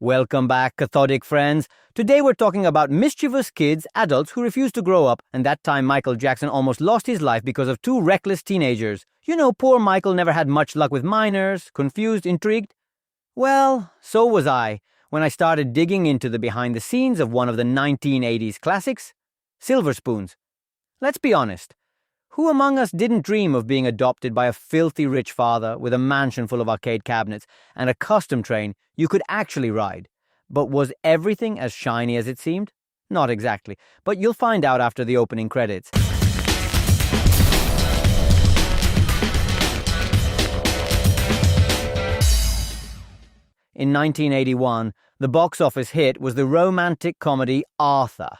Welcome back, cathodic friends. Today we're talking about mischievous kids, adults who refuse to grow up, and that time Michael Jackson almost lost his life because of two reckless teenagers. You know, poor Michael never had much luck with minors, confused, intrigued. Well, so was I, when I started digging into the behind the scenes of one of the 1980s classics, Silver Spoons. Let's be honest. Who among us didn't dream of being adopted by a filthy rich father with a mansion full of arcade cabinets and a custom train you could actually ride? But was everything as shiny as it seemed? Not exactly, but you'll find out after the opening credits. In 1981, the box office hit was the romantic comedy Arthur,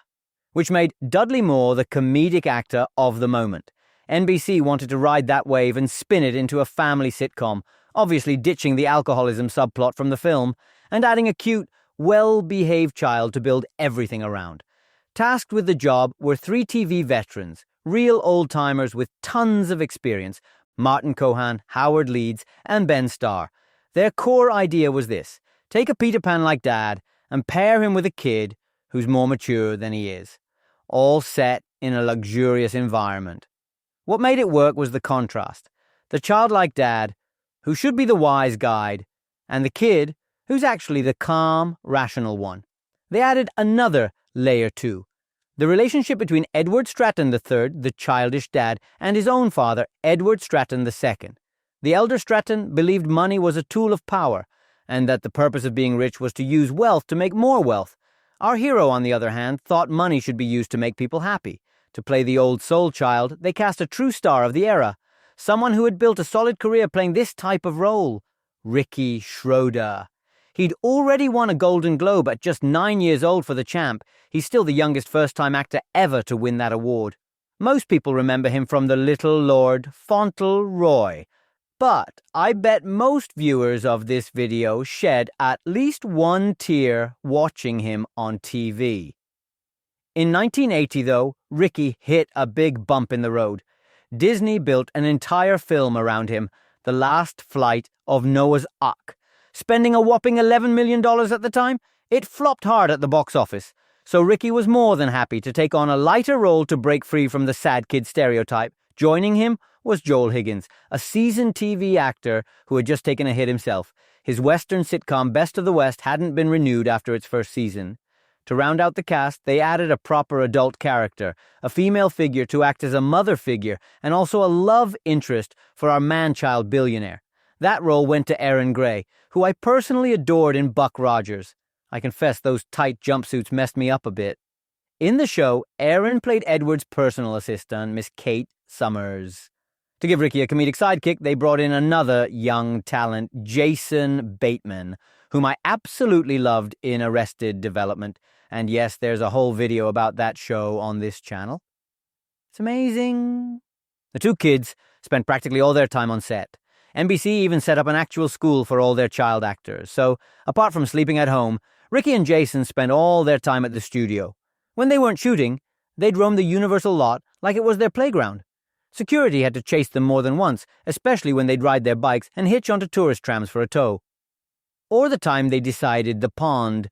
which made Dudley Moore the comedic actor of the moment. NBC wanted to ride that wave and spin it into a family sitcom, obviously ditching the alcoholism subplot from the film and adding a cute, well-behaved child to build everything around. Tasked with the job were three TV veterans, real old-timers with tons of experience: Martin Cohan, Howard Leeds, and Ben Starr. Their core idea was this: take a Peter Pan-like dad and pair him with a kid who's more mature than he is, all set in a luxurious environment. What made it work was the contrast: the childlike dad, who should be the wise guide, and the kid, who's actually the calm, rational one. They added another layer too: the relationship between Edward Stratton III, the childish dad, and his own father, Edward Stratton II. The elder Stratton believed money was a tool of power, and that the purpose of being rich was to use wealth to make more wealth. Our hero, on the other hand, thought money should be used to make people happy. To play the old soul child, they cast a true star of the era, someone who had built a solid career playing this type of role: Ricky Schroder. He'd already won a Golden Globe at just 9 years old for The Champ. He's still the youngest first-time actor ever to win that award. Most people remember him from The Little Lord Fauntleroy, but I bet most viewers of this video shed at least one tear watching him on TV. In 1980, though, Ricky hit a big bump in the road. Disney built an entire film around him, The Last Flight of Noah's Ark. Spending a whopping $11 million at the time, it flopped hard at the box office, so Ricky was more than happy to take on a lighter role to break free from the sad kid stereotype. Joining him was Joel Higgins, a seasoned TV actor who had just taken a hit himself. His Western sitcom Best of the West hadn't been renewed after its first season. To round out the cast, they added a proper adult character, a female figure to act as a mother figure, and also a love interest for our man-child billionaire. That role went to Erin Gray, who I personally adored in Buck Rogers. I confess those tight jumpsuits messed me up a bit. In the show, Erin played Edward's personal assistant, Miss Kate Summers. To give Ricky a comedic sidekick, they brought in another young talent, Jason Bateman, whom I absolutely loved in Arrested Development. And yes, there's a whole video about that show on this channel. It's amazing. The two kids spent practically all their time on set. NBC even set up an actual school for all their child actors. So, apart from sleeping at home, Ricky and Jason spent all their time at the studio. When they weren't shooting, they'd roam the Universal lot like it was their playground. Security had to chase them more than once, especially when they'd ride their bikes and hitch onto tourist trams for a tow. Or the time they decided the pond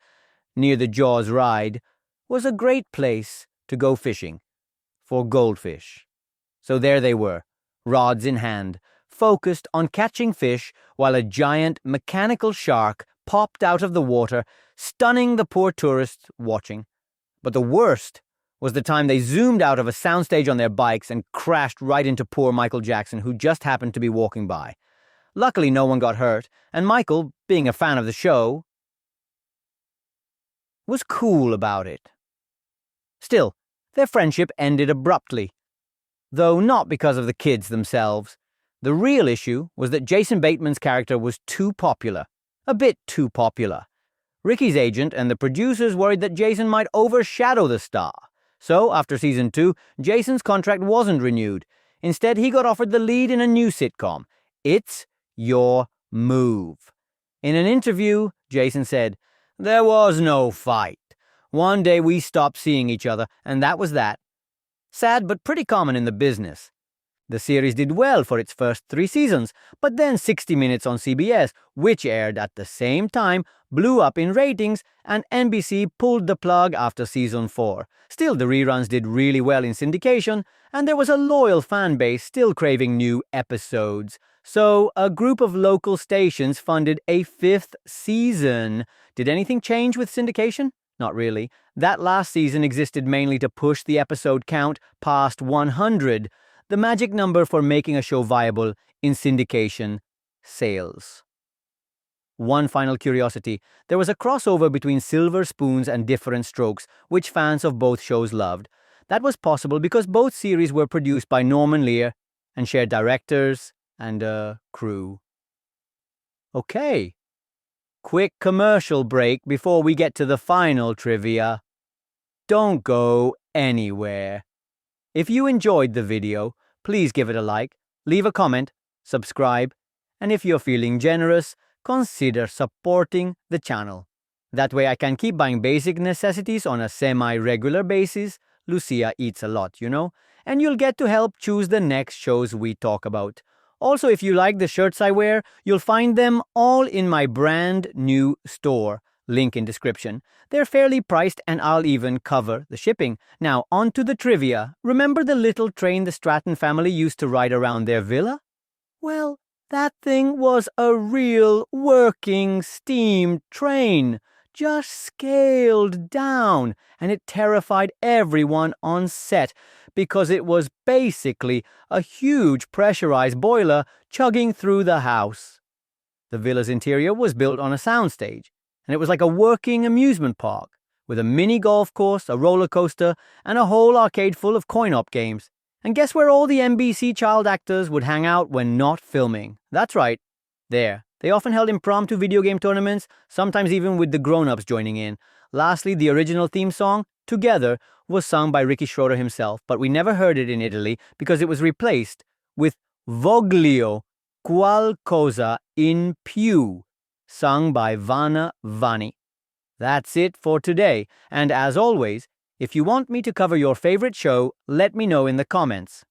near the Jaws ride was a great place to go fishing for goldfish. So there they were, rods in hand, focused on catching fish while a giant mechanical shark popped out of the water, stunning the poor tourists watching. But the worst was the time they zoomed out of a soundstage on their bikes and crashed right into poor Michael Jackson, who just happened to be walking by. Luckily, no one got hurt, and Michael, being a fan of the show, was cool about it. Still, their friendship ended abruptly, though not because of the kids themselves. The real issue was that Jason Bateman's character was too popular, a bit too popular. Ricky's agent and the producers worried that Jason might overshadow the star. So, after season 2, Jason's contract wasn't renewed. Instead, he got offered the lead in a new sitcom, It's Your Move. In an interview, Jason said, "There was no fight. One day we stopped seeing each other, and that was that." Sad, but pretty common in the business. The series did well for its first 3 seasons, but then 60 Minutes on CBS, which aired at the same time, blew up in ratings, and NBC pulled the plug after season 4. Still, the reruns did really well in syndication, and there was a loyal fan base still craving new episodes. So, a group of local stations funded a 5th season. Did anything change with syndication? Not really. That last season existed mainly to push the episode count past 100, the magic number for making a show viable in syndication sales. One final curiosity, there was a crossover between Silver Spoons and Different Strokes, which fans of both shows loved. That was possible because both series were produced by Norman Lear and shared directors and a crew. Okay, quick commercial break before we get to the final trivia. Don't go anywhere. If you enjoyed the video, please give it a like, leave a comment, subscribe, and if you're feeling generous, consider supporting the channel. That way I can keep buying basic necessities on a semi-regular basis. Lucia eats a lot, you know, and you'll get to help choose the next shows we talk about. Also, if you like the shirts I wear, you'll find them all in my brand new store. Link in description. They're fairly priced and I'll even cover the shipping. Now, on to the trivia. Remember the little train the Stratton family used to ride around their villa? Well, that thing was a real working steam train, just scaled down, and it terrified everyone on set because it was basically a huge pressurized boiler chugging through the house. The villa's interior was built on a soundstage, and it was like a working amusement park with a mini golf course, a roller coaster, and a whole arcade full of coin-op games. And guess where all the NBC child actors would hang out when not filming? That's right, there. They often held impromptu video game tournaments, sometimes even with the grown-ups joining in. Lastly, the original theme song, Together, was sung by Ricky Schroder himself, but we never heard it in Italy because it was replaced with Voglio qualcosa in più, sung by Vanna Vanni. That's it for today, and as always, if you want me to cover your favorite show, let me know in the comments.